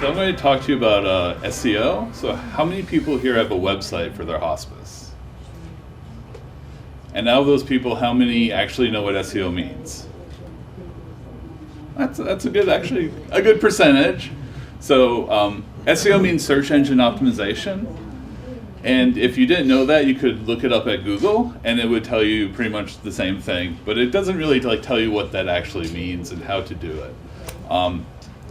So I'm going to talk to you about SEO. So how many people here have a website for their hospice? And out of those people, how many actually know what SEO means? That's a good percentage. So SEO means search engine optimization. And if you didn't know that, you could look it up at Google, and it would tell you pretty much the same thing. But it doesn't really tell you what that actually means and how to do it.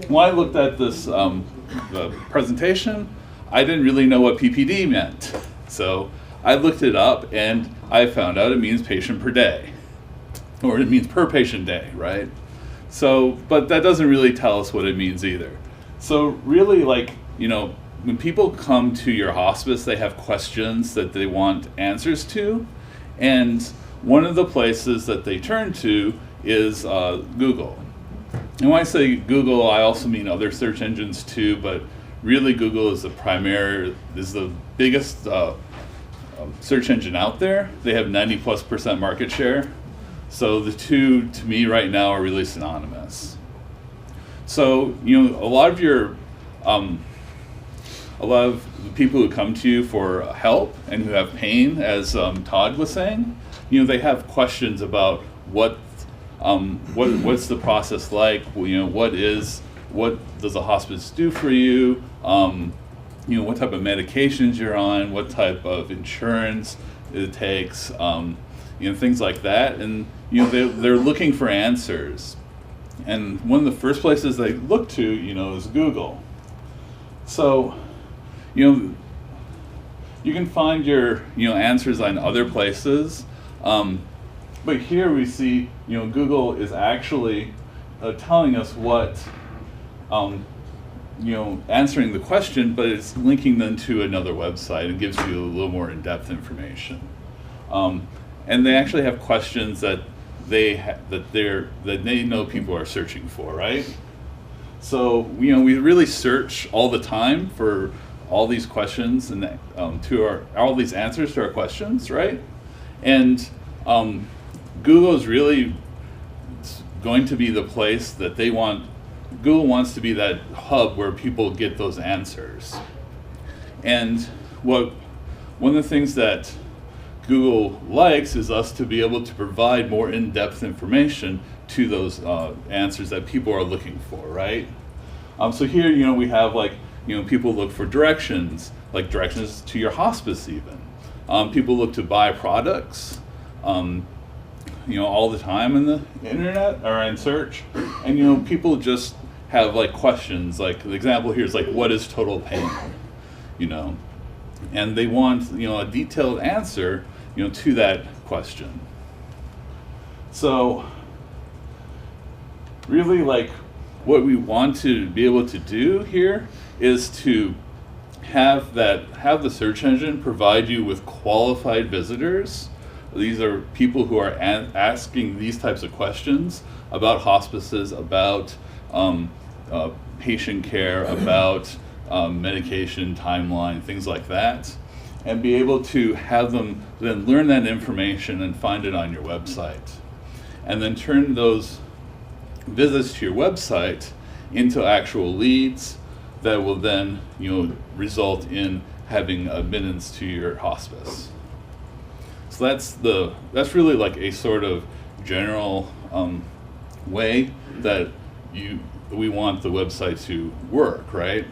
When I looked at this the presentation, I didn't really know what PPD meant. So I looked it up, and I found out it means patient per day, or it means per patient day, right? So, but that doesn't really tell us what it means either. So really, when people come to your hospice, they have questions that they want answers to, and one of the places that they turn to is Google. And when I say Google, I also mean other search engines too, but really Google is the biggest search engine out there. They have 90+% market share. So the two, to me right now, are really synonymous. So, a lot of the people who come to you for help and who have pain, as Todd was saying, they have questions about what's the process like? What does a hospice do for you? What type of medications you're on? What type of insurance it takes? Things like that. And they're looking for answers. And one of the first places they look to, is Google. So, you can find your answers on other places. But here we see, Google is actually telling us what, answering the question, but it's linking them to another website and gives you a little more in-depth information. And they actually have questions that they know people are searching for, right? So, we really search all the time for all these questions and all these answers to our questions, right? And Google is really going to be the place that Google wants to be that hub where people get those answers. And one of the things that Google likes is us to be able to provide more in-depth information to those answers that people are looking for, right? So here, we have people look for directions, like directions to your hospice even. People look to buy products, all the time in the internet or in search. And, people just have questions, like the example here is what is total pain? And they want, a detailed answer, to that question. So really what we want to be able to do here is to have the search engine provide you with qualified visitors. These are people who are asking these types of questions about hospices, about patient care, about medication timeline, things like that, and be able to have them then learn that information and find it on your website. And then turn those visits to your website into actual leads that will then result in having admittance to your hospice. So that's really a sort of general way that we want the website to work, right?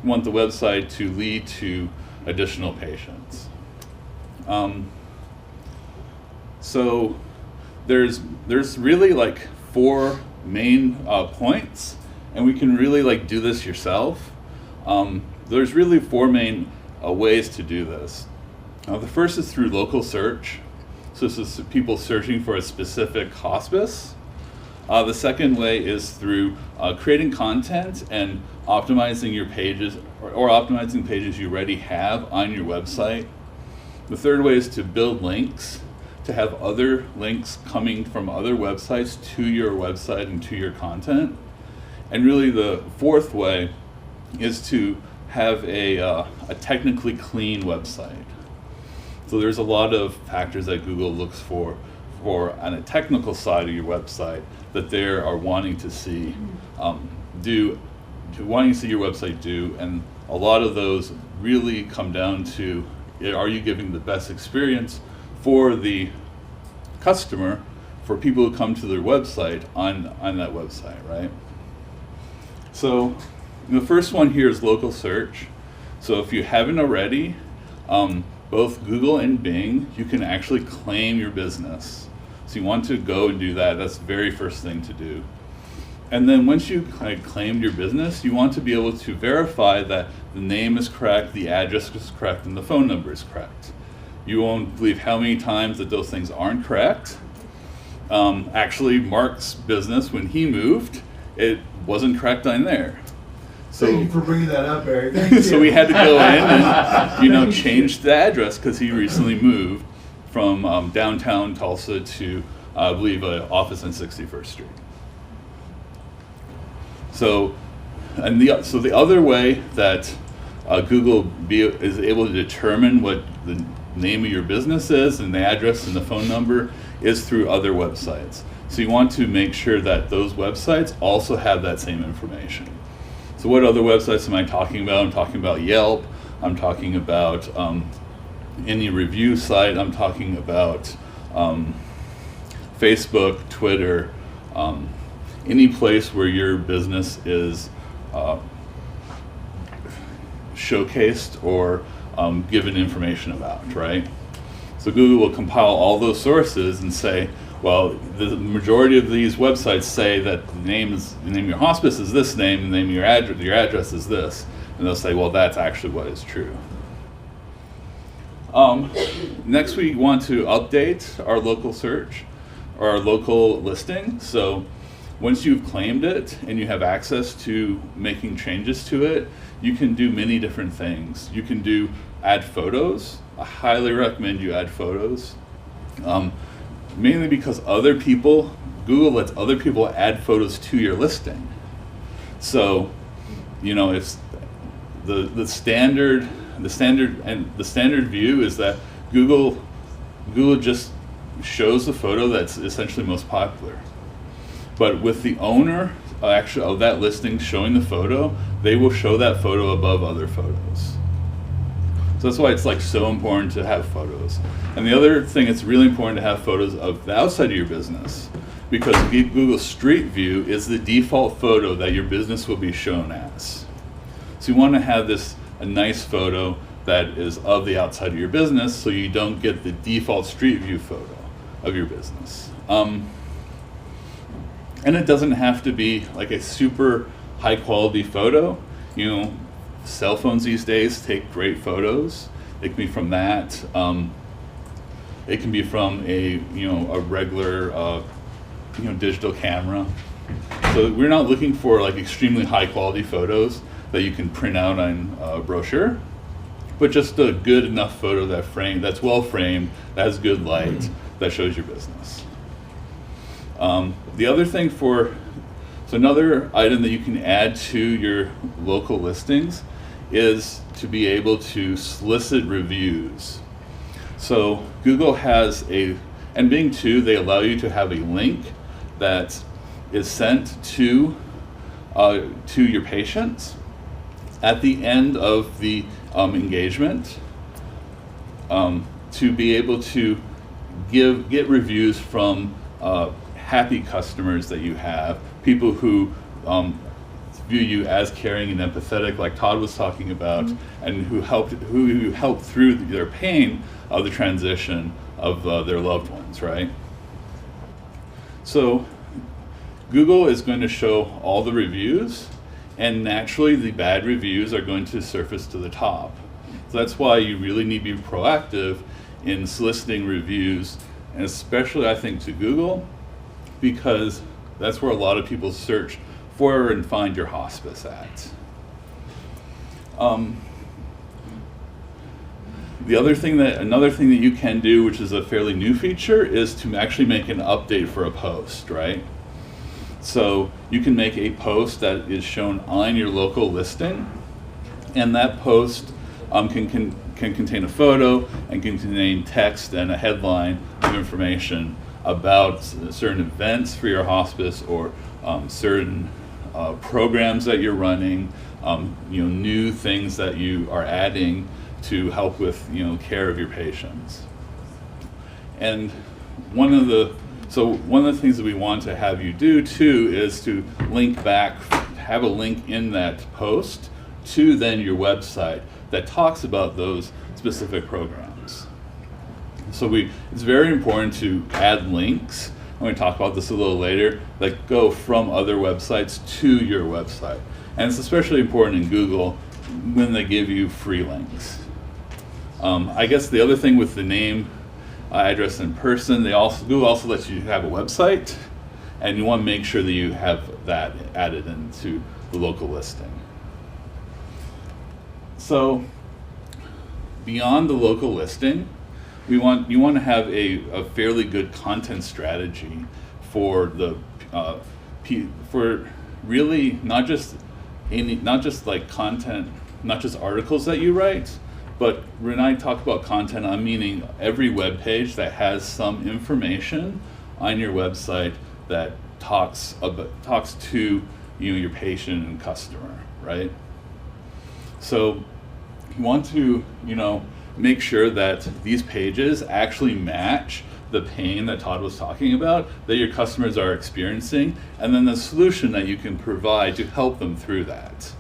We want the website to lead to additional patients. So there's really 4 main points, and we can really do this yourself. There's really 4 main ways to do this. The first is through local search. So this is people searching for a specific hospice. The second way is through creating content and optimizing your pages or optimizing pages you already have on your website. The third way is to build links, to have other links coming from other websites to your website and to your content. And really the fourth way is to have a technically clean website. So there's a lot of factors that Google looks for on a technical side of your website that they are wanting to see do wanting to see your website do, and a lot of those really come down to, are you giving the best experience for the customer, for people who come to their website on that website, right? So the first one here is local search. So if you haven't already, both Google and Bing, you can actually claim your business. So you want to go and do that. That's the very first thing to do. And then once you kind of claimed your business, you want to be able to verify that the name is correct, the address is correct, and the phone number is correct. You won't believe how many times that those things aren't correct. Actually, Mark's business, when he moved, it wasn't correct on there. So, thank you for bringing that up, Eric. Thank you. So we had to go in and change the address because he recently moved from downtown Tulsa to, I believe, an office on 61st Street. So, the other way that Google is able to determine what the name of your business is and the address and the phone number is through other websites. So you want to make sure that those websites also have that same information. So what other websites am I talking about? I'm talking about Yelp. I'm talking about any review site. I'm talking about Facebook, Twitter, any place where your business is showcased or given information about, right? So Google will compile all those sources and say, well, the majority of these websites say that the name of your hospice is this name, the name of your address is this, and they'll say, well, that's actually what is true. Next, we want to update our local search or our local listing. So once you've claimed it and you have access to making changes to it, you can do many different things. You can add photos. I highly recommend you add photos. Mainly because Google lets other people add photos to your listing. So, it's the standard view is that Google just shows the photo that's essentially most popular. But with the owner of that listing showing the photo, they will show that photo above other photos. So that's why it's so important to have photos. And the other thing, it's really important to have photos of the outside of your business, because Google Street View is the default photo that your business will be shown as. So you want to have a nice photo that is of the outside of your business, so you don't get the default Street View photo of your business. And it doesn't have to be a super high quality photo. Cell phones these days take great photos. It can be from that. It can be from a regular digital camera. So we're not looking for extremely high quality photos that you can print out on a brochure, but just a good enough photo that's well framed, that has good light, that shows your business. The other thing another item that you can add to your local listings is to be able to solicit reviews. So Google has and Bing too, they allow you to have a link that is sent to your patients at the end of the engagement to be able to get reviews from happy customers that you have, people who view you as caring and empathetic, like Todd was talking about, and who helped through their pain of the transition of their loved ones, right? So Google is going to show all the reviews, and naturally the bad reviews are going to surface to the top. So that's why you really need to be proactive in soliciting reviews, and especially I think to Google, because that's where a lot of people search for and find your hospice at. Another thing that you can do, which is a fairly new feature, is to actually make an update for a post, right? So you can make a post that is shown on your local listing, and that post can contain a photo and can contain text and a headline of information about certain events for your hospice or certain programs that you're running, new things that you are adding to help with care of your patients. And one of the things that we want to have you do too is to link back, have a link in that post to then your website that talks about those specific programs. So it's very important to add links. I'm going to talk about this a little later, that go from other websites to your website. And it's especially important in Google when they give you free links. I guess the other thing with the name, address, and person, Google also lets you have a website, and you want to make sure that you have that added into the local listing. So beyond the local listing, you want to have a fairly good content strategy for for really not just like content, not just articles that you write, but when I talk about content, I'm meaning every web page that has some information on your website that talks to your patient and customer, right? So you want to make sure that these pages actually match the pain that Todd was talking about, that your customers are experiencing, and then the solution that you can provide to help them through that.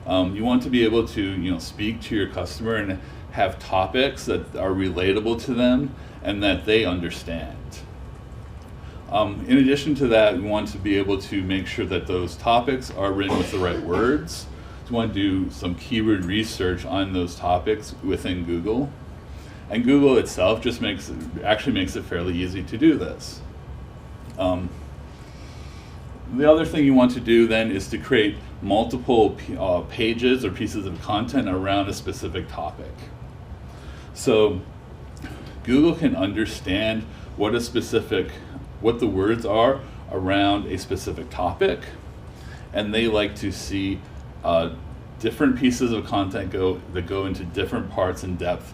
You want to be able to speak to your customer and have topics that are relatable to them and that they understand. In addition to that, we want to be able to make sure that those topics are written with the right words. So you want to do some keyword research on those topics within Google. And Google itself just makes it fairly easy to do this. The other thing you want to do then is to create multiple pages or pieces of content around a specific topic. So Google can understand what the words are around a specific topic, and they like to see different pieces of content that go into different parts in depth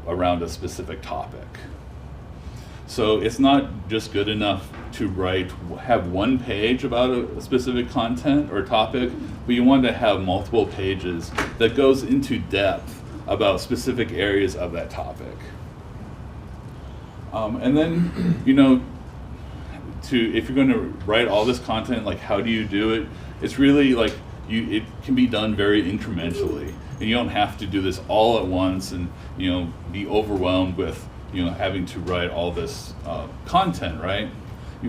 around a specific topic. So it's not just good enough to have one page about a specific content or topic, but you want to have multiple pages that goes into depth about specific areas of that topic. And then, if you're going to write all this content, like how do you do it? It's really it can be done very incrementally, and you don't have to do this all at once and be overwhelmed with having to write all this content, right?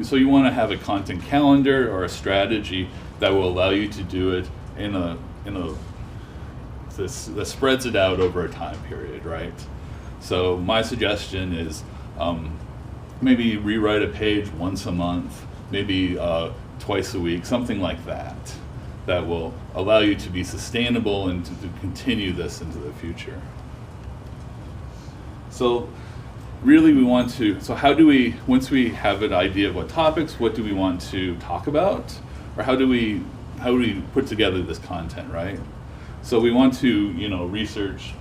So you want to have a content calendar or a strategy that will allow you to do it that spreads it out over a time period, right? So my suggestion is maybe rewrite a page once a month, maybe twice a week, something like that. That will allow you to be sustainable and to continue this into the future. So really once we have an idea of what topics, what do we want to talk about? Or how do we put together this content, right? So we want to, research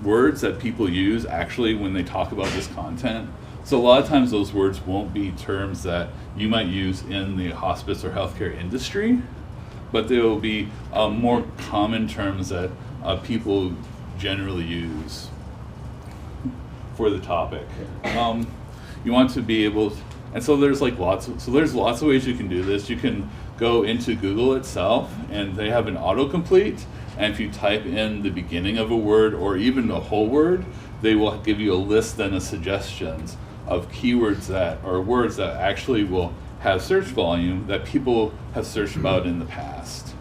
words that people use actually when they talk about this content. So a lot of times those words won't be terms that you might use in the hospice or healthcare industry, but they will be more common terms that people generally use for the topic. You want to be able, and so there's lots of ways you can do this. You can go into Google itself, and they have an autocomplete. And if you type in the beginning of a word or even the whole word, they will give you a list then of suggestions of keywords or words that actually will have search volume that people have searched about in the past.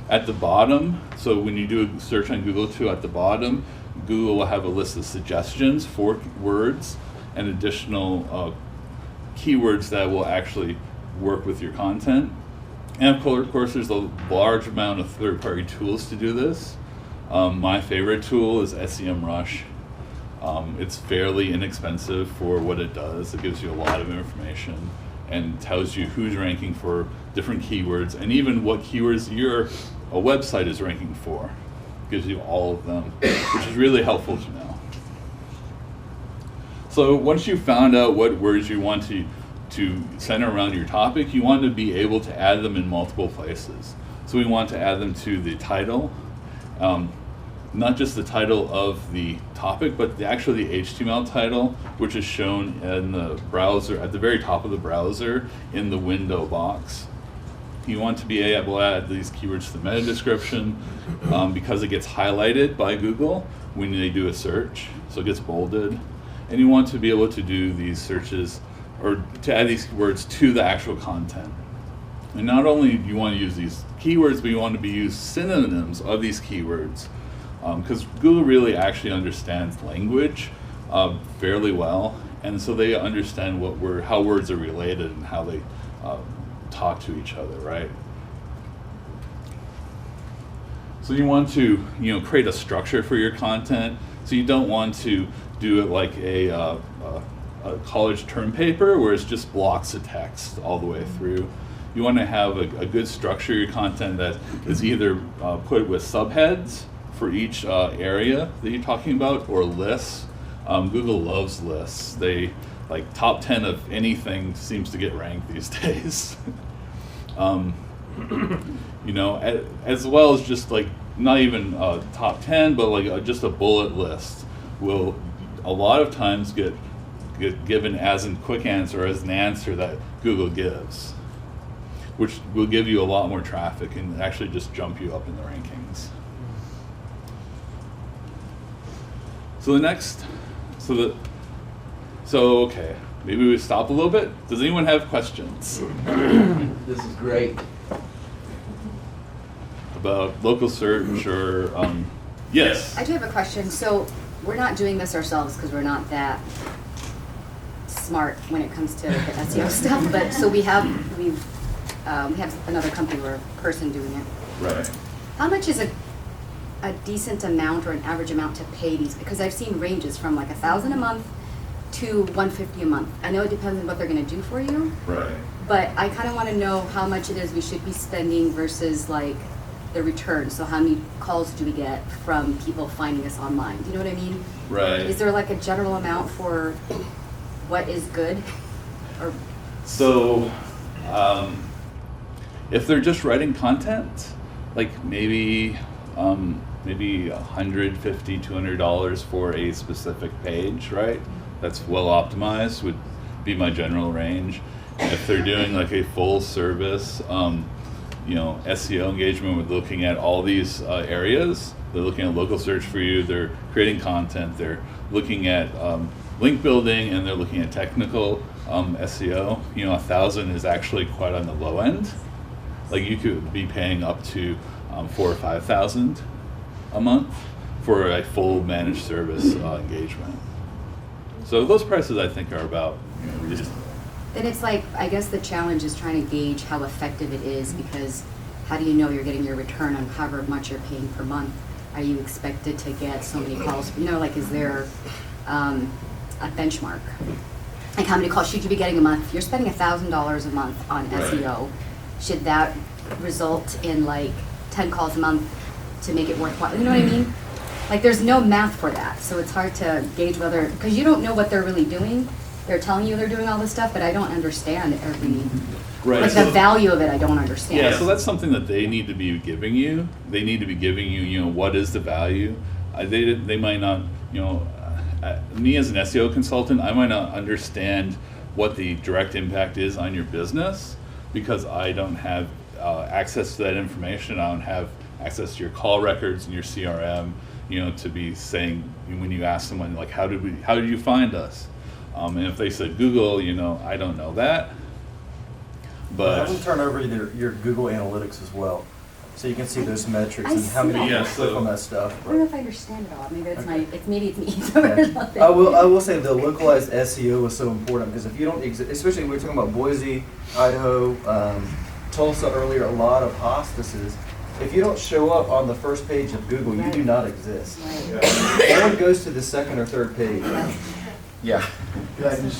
At the bottom, so when you do a search on Google too, at the bottom, Google will have a list of suggestions for words and additional keywords that will actually work with your content. And of course, there's a large amount of third-party tools to do this. My favorite tool is SEMrush. It's fairly inexpensive for what it does. It gives you a lot of information and tells you who's ranking for different keywords and even what keywords your website is ranking for. It gives you all of them, which is really helpful to know. So once you've found out what words you want to center around your topic, you want to be able to add them in multiple places. So we want to add them to the title, not just the title of the topic, but actually the HTML title, which is shown in the browser, at the very top of the browser in the window box. You want to be able to add these keywords to the meta description because it gets highlighted by Google when they do a search, so it gets bolded. And you want to be able to do these searches, or to add these words to the actual content. And not only do you want to use these keywords, but you want to use synonyms of these keywords, because Google really actually understands language fairly well, and so they understand how words are related and how they talk to each other, right? So you want to create a structure for your content. So you don't want to do it like a college term paper where it's just blocks of text all the way through. You want to have a good structure of your content that is either put with subheads for each area that you're talking about, or lists. Google loves lists. They like top 10 of anything seems to get ranked these days. As well as just like not even top 10, but like just a bullet list will a lot of times get given as a quick answer, or as an answer that Google gives, which will give you a lot more traffic and actually just jump you up in the rankings. Okay, maybe we stop a little bit. Does anyone have questions? This is great. About local search or, yes? I do have a question. So we're not doing this ourselves because we're not that smart when it comes to the SEO stuff, but so we have another company or a person doing it. Right. How much is a decent amount or an average amount to pay these? Because I've seen ranges from like $1,000 a month to $150 a month. I know it depends on what they're going to do for you. Right. But I kind of want to know how much it is we should be spending versus like the return. So how many calls do we get from people finding us online? Do you know what I mean? Right. Is there like a general amount for what is good? Or So, if they're just writing content, like maybe $150, $200 for a specific page, right? That's well optimized would be my general range. If they're doing like a full service, SEO engagement with looking at all these areas, they're looking at local search for you, they're creating content, they're looking at link building, and they're looking at technical SEO. $1,000 is actually quite on the low end. Like you could be paying up to $4,000 or $5,000 a month for a full managed service engagement. So those prices I think are about reasonable. then it's like, I guess the challenge is trying to gauge how effective it is, because how do you know you're getting your return on however much you're paying per month? Are you expected to get so many calls? Is there a benchmark? Like how many calls should you be getting a month? If you're spending $1,000 a month on SEO, should that result in like 10 calls a month to make it worthwhile? You know what I mean? Like there's no math for that, so it's hard to gauge whether, because you don't know what they're really doing. They're telling you they're doing all this stuff, but I don't understand every, like the value of it, I don't understand. Yeah, so that's something that they need to be giving you. They need to be giving you, what is the value? They might not, me as an SEO consultant, I might not understand what the direct impact is on your business, because I don't have access to that information. I don't have access to your call records and your CRM, to be saying, when you ask someone, like, how did you find us? And if they said Google, I don't know that. But I would turn over your Google Analytics as well, so you can see those metrics and how many people click on that stuff. I don't know if I understand it all. Maybe it's maybe it's me. Yeah. I will say the localized SEO is so important, because if you don't especially when we're talking about Boise, Idaho, Tulsa earlier, a lot of hospices. If you don't show up on the first page of Google, you do not exist. Right. No one goes to the second or third page. Yeah.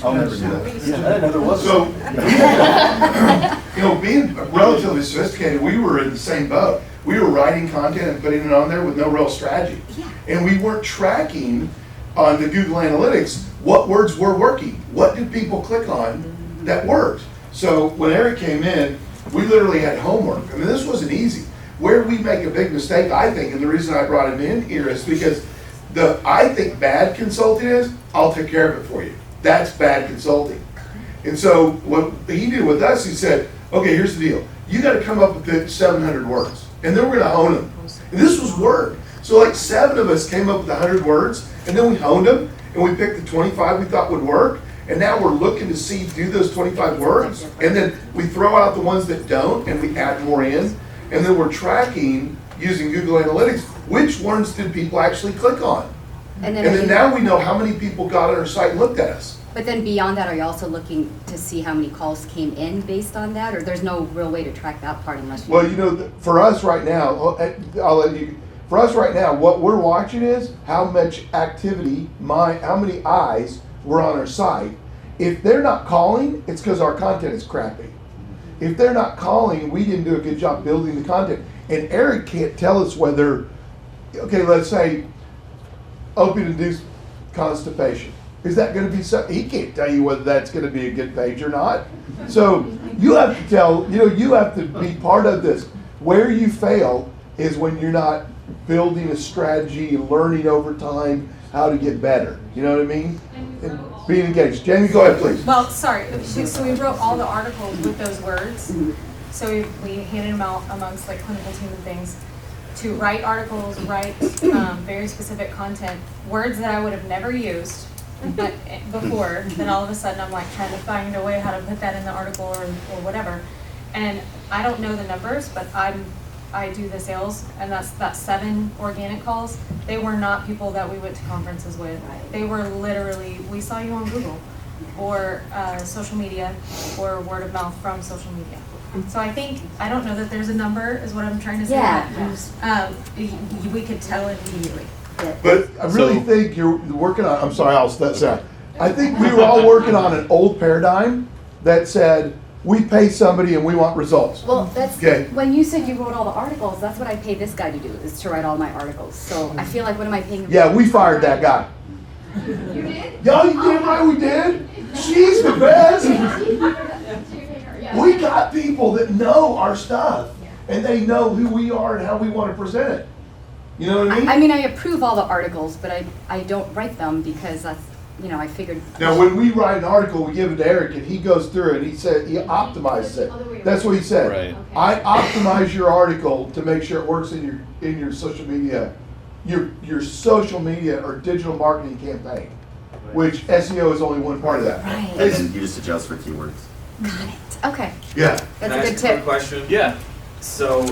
I'll never do that. I didn't know there was. So, being relatively sophisticated, we were in the same boat. We were writing content and putting it on there with no real strategy. Yeah. And we weren't tracking on the Google Analytics what words were working. What did people click on that worked. So when Eric came in, we literally had homework. I mean, this wasn't easy. Where we make a big mistake, I think, and the reason I brought him in here is because I think bad consulting is, I'll take care of it for you. That's bad consulting. And so what he did with us, he said, okay, here's the deal. You got to come up with 700 words, and then we're going to hone them. And this was work. So like 7 of us came up with 100 words, and then we honed them, and we picked the 25 we thought would work. And now we're looking to see, do those 25 words, and then we throw out the ones that don't, and we add more in. And then we're tracking, using Google Analytics, which ones did people actually click on? And And then now we know how many people got on our site and looked at us. But then beyond that, are you also looking to see how many calls came in based on that? Or there's no real way to track that part unless you... Well, you know, for us right now, I'll let you, for us right now, what we're watching is how much activity, how many eyes were on our site. If they're not calling, it's because our content is crappy. If they're not calling, we didn't do a good job building the content. And Eric can't tell us whether, okay, let's say, opiate-induced constipation. Is that going to be something? He can't tell you whether that's going to be a good page or not. So you have to tell, you have to be part of this. Where you fail is when you're not building a strategy, learning over time how to get better. You know what I mean? And being engaged. Jamie, go ahead, please. Well, sorry, so we wrote all the articles with those words. So we handed them out amongst like clinical team and things to write articles, write very specific content, words that I would have never used before. Then all of a sudden I'm like trying to find a way how to put that in the article or whatever. And I don't know the numbers, but I do the sales, and that's 7 organic calls. They were not people that we went to conferences with. They were literally, we saw you on Google or social media or word of mouth from social media. So I don't know that there's a number is what I'm trying to say. Yeah. We could tell immediately. But I really think you're working on, I'm sorry, I'll step aside. I think we were all working on an old paradigm that said, we pay somebody and we want results. Well, that's, Okay. when you said you wrote all the articles, that's what I pay this guy to do, is to write all my articles. So I feel like, what am I paying him? Yeah, we fired that guy. You did? Y'all, you damn right we did. She's the best. We got people that know our stuff, and they know who we are and how we want to present it. You know what I mean? I mean, I approve all the articles, but I don't write them because that's, I figured. Now, when we write an article, we give it to Eric, and he goes through it, and he optimizes it. That's what he said. Right. I optimize your article to make sure it works in your social media, your social media or digital marketing campaign, which SEO is only one part of that. Right. And then you just adjust for keywords. Got it. Okay. Yeah. That's Can I a good ask a quick tip. question? Yeah. So,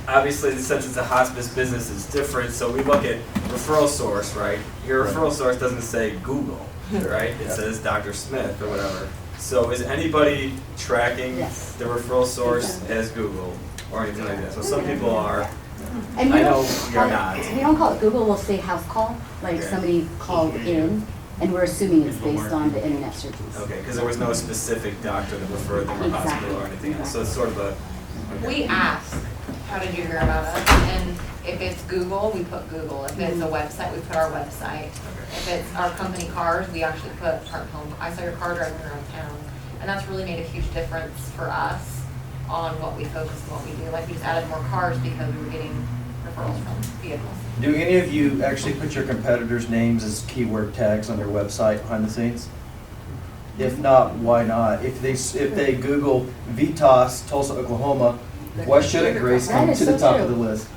obviously, since it's a hospice business, it's different. So we look at referral source, right? Your referral source doesn't say Google, right? It says Dr. Smith or whatever. So is anybody tracking Yes. the referral source as Google or anything like that? So some people are. And I we know don't you're call not. it, we don't call it Google, we'll say house call, like Okay. somebody called in, and we're assuming it's based on the internet searches. Okay, because there was no specific doctor that referred them or hospital or anything else. So it's sort of a. We ask, how did you hear about us? And if it's Google, we put Google. If it's a website, we put our website. If it's our company cars, we actually put Park Home. I saw your car driving around town. And that's really made a huge difference for us on what we focus and what we do. Like, we just added more cars because we were getting referrals from vehicles. Do any of you actually put your competitors' names as keyword tags on your website behind the scenes? If not, why not? If they Google Vitas, Tulsa, Oklahoma, why shouldn't Grace come That is to the so top true. of the list?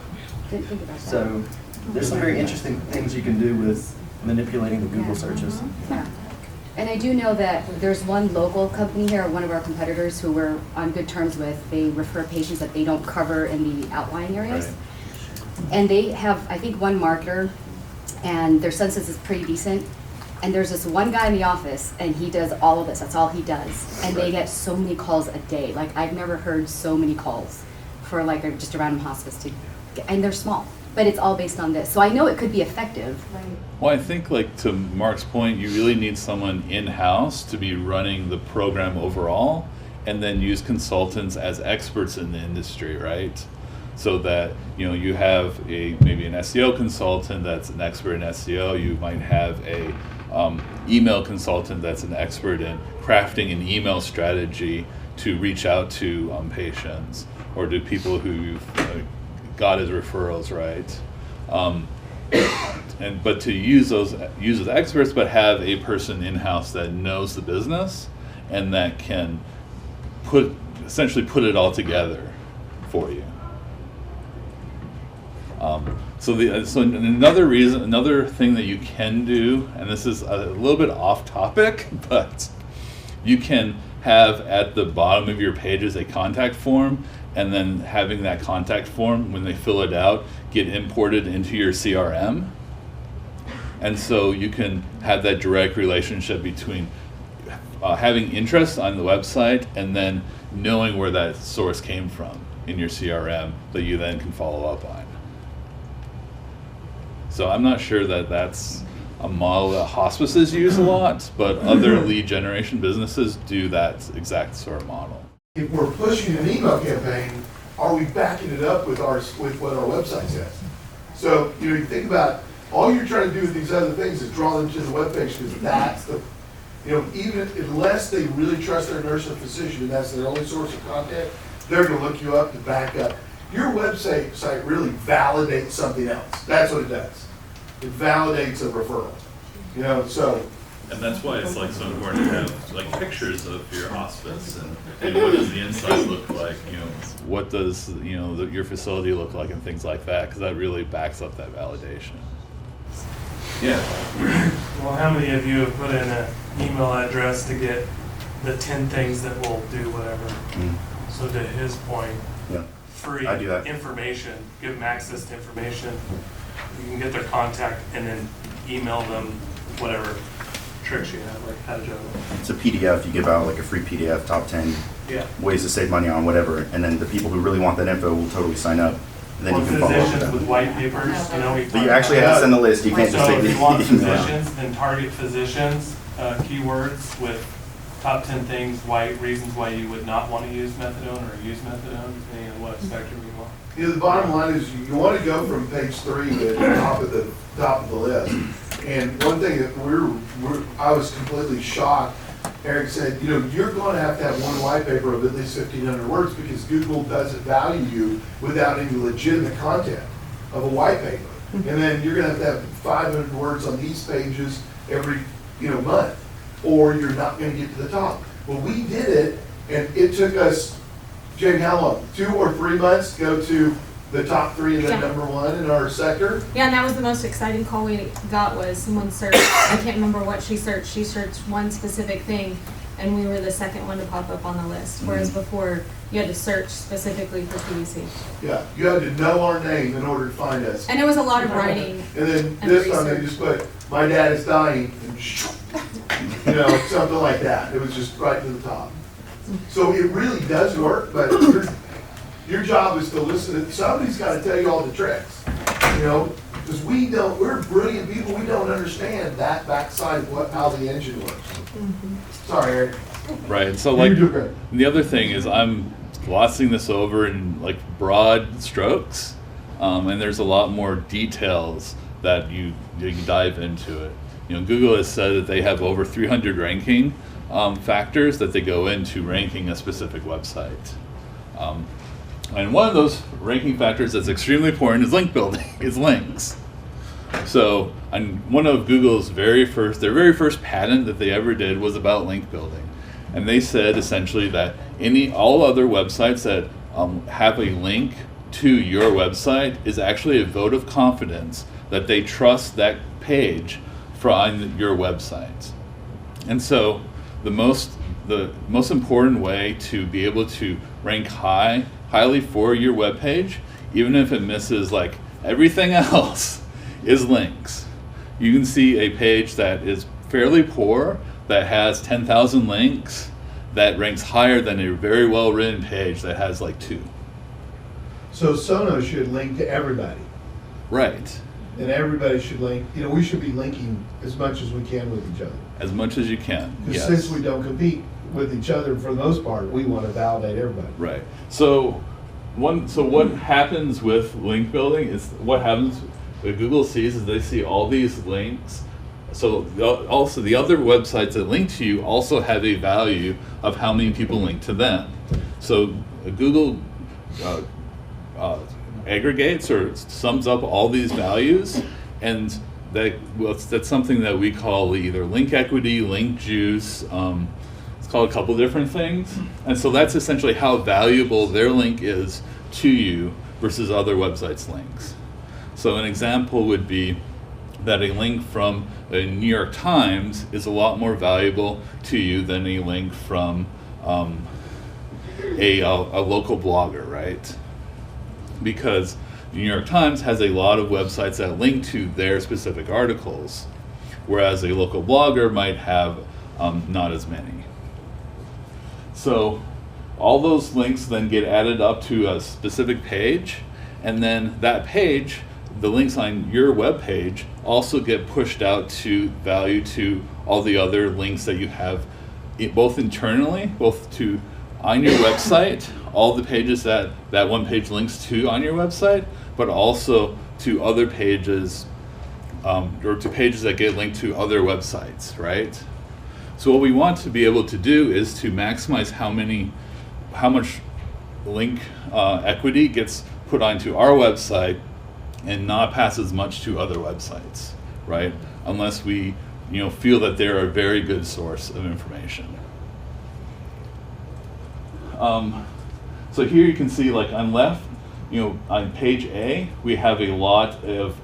Didn't think about that. So there's some very interesting things you can do with manipulating the Google searches. Yeah. And I do know that there's one local company here, one of our competitors, who we're on good terms with. They refer patients that they don't cover in the outlying areas. Right. And they have, I think, one marketer, and their census is pretty decent. And there's this one guy in the office, and he does all of this. That's all he does. And they get so many calls a day. Like, I've never heard so many calls for like just a random hospice and they're small. But it's all based on this. So I know it could be effective. Well, I think, like, to Mark's point, you really need someone in-house to be running the program overall, and then use consultants as experts in the industry, right? So that, you have maybe an SEO consultant that's an expert in SEO. You might have a email consultant that's an expert in crafting an email strategy to reach out to patients or to people who you've got as referrals, right? But to use those as experts, but have a person in-house that knows the business and that can essentially put it all together for you. So another thing that you can do, and this is a little bit off topic, but you can have at the bottom of your pages a contact form, and then having that contact form, when they fill it out, get imported into your CRM. And so you can have that direct relationship between having interest on the website and then knowing where that source came from in your CRM that you then can follow up on. So I'm not sure that that's a model that hospices use a lot, but other lead generation businesses do that exact sort of model. If we're pushing an email campaign, are we backing it up with what our website says? So, you think about, all you're trying to do with these other things is draw them to the webpage, because that's the, even unless they really trust their nurse or physician and that's their only source of contact, they're gonna look you up to back up. Your website really validates something else. That's what it does. It validates a referral. So. And that's why it's like so important to have like pictures of your hospice and what does the inside look like, what does your facility look like and things like that, because that really backs up that validation. Yeah. Well, how many of you have put in an email address to get the 10 things that will do whatever? So to his point, Yeah. free I do that. information, give them access to information. You can get their contact and then email them whatever tricks you have, like how to juggle. It's a PDF. You give out like a free PDF, top 10 Yeah. ways to save money on whatever, and then the people who really want that info will totally sign up. And then Or you can follow up with physicians with them. white papers, we But you actually have to send the list. You can't just So take if you want the email out. physicians, then target physicians, keywords with top 10 things, reasons why you would not want to use methadone or use methadone, depending on what spectrum you want. The bottom line is you want to go from page 3 to the top of the list. And one thing that I was completely shocked. Eric said, you're going to have one white paper of at least 1,500 words because Google doesn't value you without any legitimate content of a white paper. And then you're going to have 500 words on these pages every month, or you're not going to get to the top. Well, we did it, and it took us, Jane, how long? 2 or 3 months to go to the top 3 and then Yeah. number 1 in our sector. Yeah, and that was the most exciting call we got, was someone searched, I can't remember what she searched one specific thing, and we were the second one to pop up on the list, whereas before, you had to search specifically for PDC. Yeah, you had to know our name in order to find us. And it was a lot of writing. And then and this time they research. just put, my dad is dying, and something like that. It was just right to the top. So it really does work, but your job is to listen. Somebody's got to tell you all the tricks, because we're brilliant people. We don't understand that backside of how the engine works. Sorry, Eric. Right. So You do great. the other thing is I'm glossing this over in like broad strokes, and there's a lot more details that you can dive into it. Google has said that they have over 300 ranking factors that they go into ranking a specific website. And one of those ranking factors that's extremely important is link building, is links. So one of Google's their very first patent that they ever did was about link building. And they said essentially that all other websites that have a link to your website is actually a vote of confidence that they trust that page from your website. And so the most important way to be able to rank highly for your webpage, even if it misses like everything else, is links. You can see a page that is fairly poor, that has 10,000 links, that ranks higher than a very well written page that has like 2. So Sonos should link to everybody, Right. and everybody should link. We should be linking as much as we can with each other. As much as you can. Because Yes. since we don't compete with each other for the most part, we want to validate everybody. Right. So what happens with link building is what Google sees is they see all these links also the other websites that link to you also have a value of how many people link to them. So Google aggregates or sums up all these values, and that's something that we call either link equity, link juice. It's called a couple different things, and so that's essentially how valuable their link is to you versus other websites' links. So an example would be that a link from the New York Times is a lot more valuable to you than a link from a local blogger, right? Because the New York Times has a lot of websites that link to their specific articles, whereas a local blogger might have not as many. So all those links then get added up to a specific page, and then that page, the links on your web page, also get pushed out to value to all the other links that you have, both internally, both to on your website, all the pages that one page links to on your website, but also to other pages, or to pages that get linked to other websites, right? So what we want to be able to do is to maximize how much link equity gets put onto our website and not pass as much to other websites, right? Unless we feel that they're a very good source of information. So here you can see, like on left, on page A, we have a lot of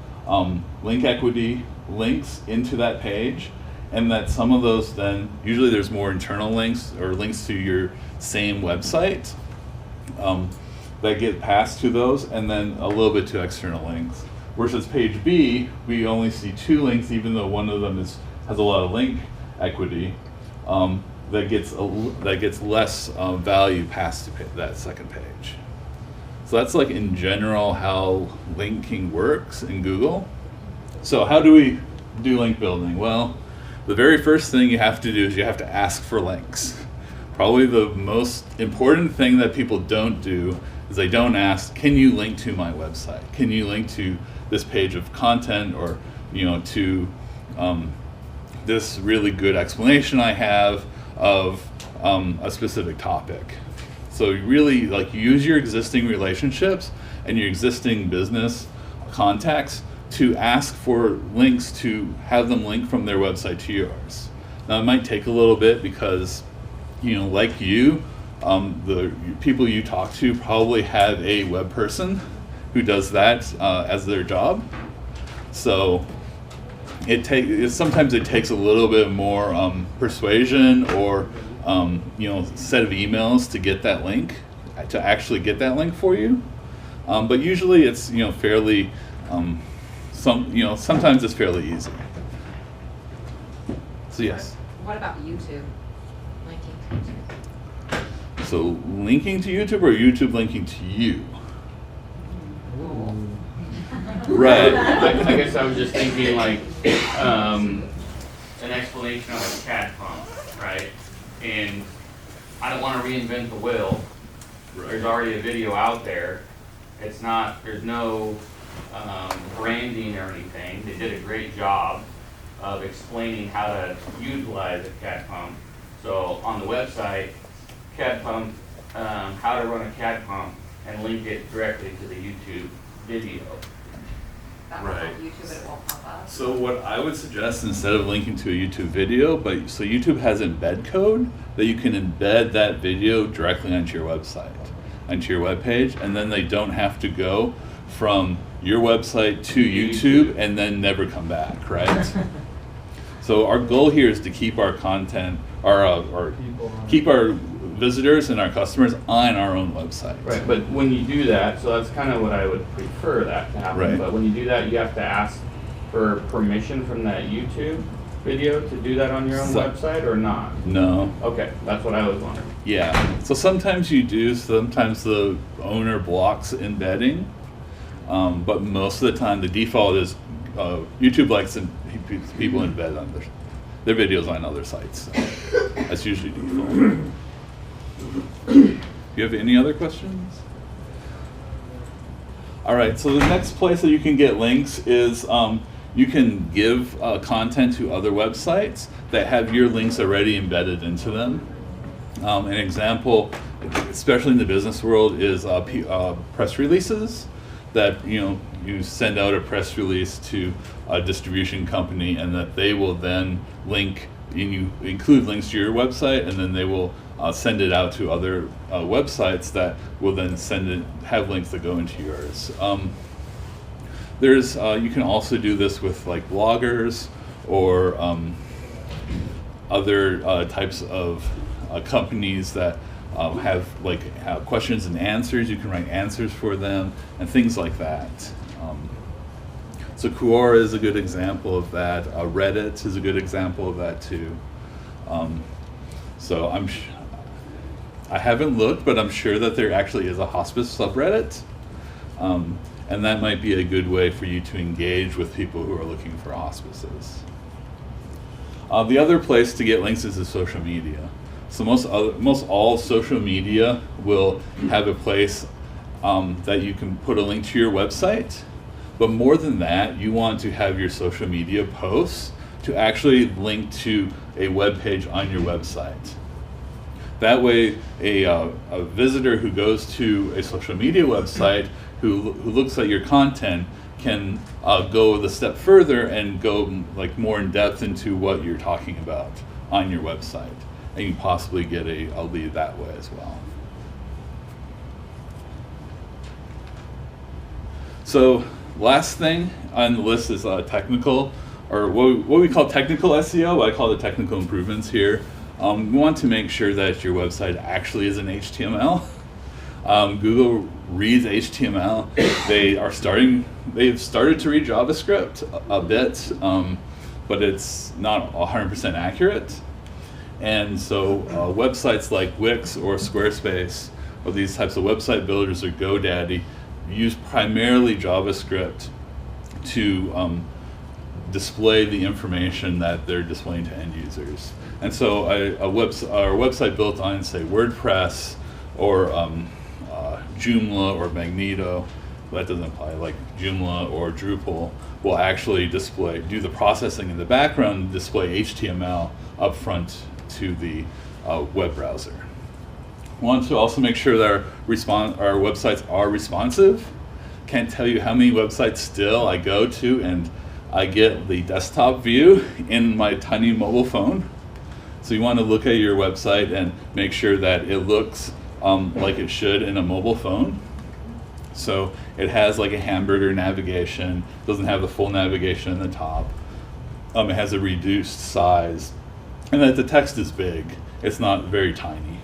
link equity links into that page, and that some of those then, usually there's more internal links or links to your same website that get passed to those, and then a little bit to external links. Versus page B, we only see 2 links, even though one of them has a lot of link equity. That gets less value passed to that second page. So that's like in general how linking works in Google. So how do we do link building? Well, the very first thing you have to do is you have to ask for links. Probably the most important thing that people don't do is they don't ask, can you link to my website? Can you link to this page of content, or to this really good explanation I have of a specific topic. So you really use your existing relationships and your existing business contacts to ask for links to have them link from their website to yours. Now it might take a little bit because the people you talk to probably have a web person who does that as their job. So sometimes it takes a little bit more persuasion or set of emails to get that link, to actually get that link for you. But usually it's fairly sometimes it's fairly easy. So yes. What about YouTube? Linking to YouTube? So linking to YouTube or YouTube linking to you? Right. I guess I was just thinking an explanation of a CAD pump, right? And I don't want to reinvent the wheel. Right. There's already a video out there. There's no branding or anything. They did a great job of explaining how to utilize a CAD pump. So on the website, CAD pump, how to run a CAD pump, and link it directly to the YouTube video. That will Right. on YouTube, it won't pop up. So what I would suggest, instead of linking to a YouTube video, so YouTube has embed code that you can embed that video directly onto your website, onto your web page, and then they don't have to go from your website to YouTube and then never come back, right? So our goal here is to keep our content, keep our visitors and our customers on our own website. Right, but when you do that, so that's kind of what I would prefer that to happen. Right. But when you do that, you have to ask for permission from that YouTube video to do that on your own website or not? No. Okay, that's what I was wondering. Yeah. So sometimes you do. Sometimes the owner blocks embedding, but most of the time the default is YouTube likes people embed on their videos on other sites. So that's usually default. Do you have any other questions? All right, so the next place that you can get links is you can give content to other websites that have your links already embedded into them. An example, especially in the business world, is press releases. That you send out a press release to a distribution company, and that they will then link, and you include links to your website, and then they will send it out to other websites that will then have links that go into yours. You can also do this with like bloggers or other types of companies that have questions and answers. You can write answers for them and things like that. So Quora is a good example of that. Reddit is a good example of that too. So I haven't looked, but I'm sure that there actually is a hospice subreddit. And that might be a good way for you to engage with people who are looking for hospices. The other place to get links is social media. So most all social media will have a place that you can put a link to your website. But more than that, you want to have your social media posts to actually link to a web page on your website. That way, a visitor who goes to a social media website who looks at your content can go the step further and go more in depth into what you're talking about on your website, and you possibly get a lead that way as well. So last thing on the list is technical, or what we call technical SEO. I call it technical improvements here. We want to make sure that your website actually is in HTML. Google reads HTML. They've started to read JavaScript a bit, but it's not 100% accurate. And so websites like Wix or Squarespace, or these types of website builders, or GoDaddy, use primarily JavaScript to display the information that they're displaying to end users. And so our website built on, say, WordPress or Joomla or Magneto, that doesn't apply, like Joomla or Drupal, will actually do the processing in the background and display HTML up front to the web browser. We want to also make sure that our websites are responsive. Can't tell you how many websites still I go to and I get the desktop view in my tiny mobile phone. So you want to look at your website and make sure that it looks like it should in a mobile phone. So it has like a hamburger navigation, doesn't have the full navigation in the top. It has a reduced size, and that the text is big. It's not very tiny.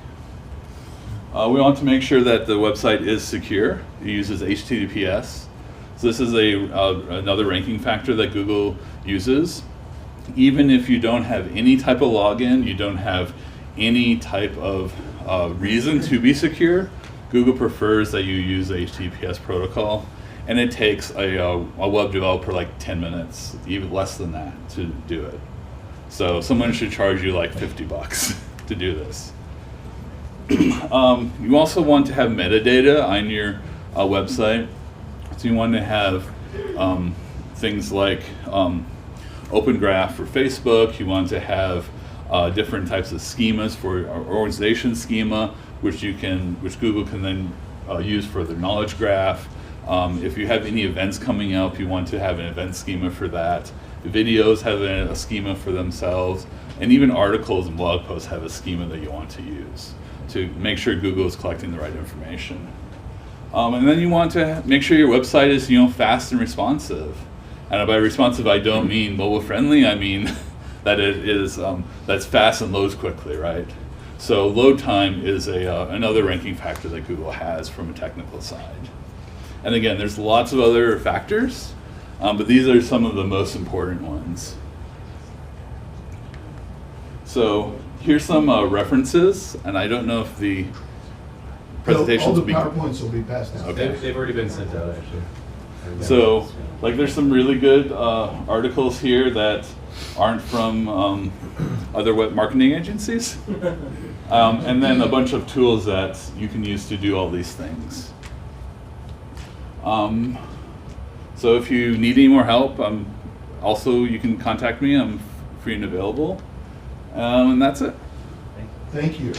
We want to make sure that the website is secure. It uses HTTPS. So this is another ranking factor that Google uses. Even if you don't have any type of login, you don't have any type of reason to be secure, Google prefers that you use the HTTPS protocol, and it takes a web developer like 10 minutes, even less than that, to do it. So someone should charge you like $50 to do this. You also want to have metadata on your website. So you want to have things like Open Graph for Facebook. You want to have different types of schemas for our organization schema, which Google can then use for their knowledge graph. If you have any events coming up, you want to have an event schema for that. Videos have a schema for themselves, and even articles and blog posts have a schema that you want to use to make sure Google is collecting the right information. And then you want to make sure your website is fast and responsive. And by responsive, I don't mean mobile friendly. I mean that it is that's fast and loads quickly, right? So load time is another ranking factor that Google has from a technical side. And again, there's lots of other factors, but these are some of the most important ones. So here's some references, and I don't know if the presentations all the will be... PowerPoints will be passed out. Okay. They've already been sent out, actually. So, there's some really good articles here that aren't from other web marketing agencies. And then a bunch of tools that you can use to do all these things. So if you need any more help, I'm also, you can contact me. I'm free and available. And that's it. Thank you.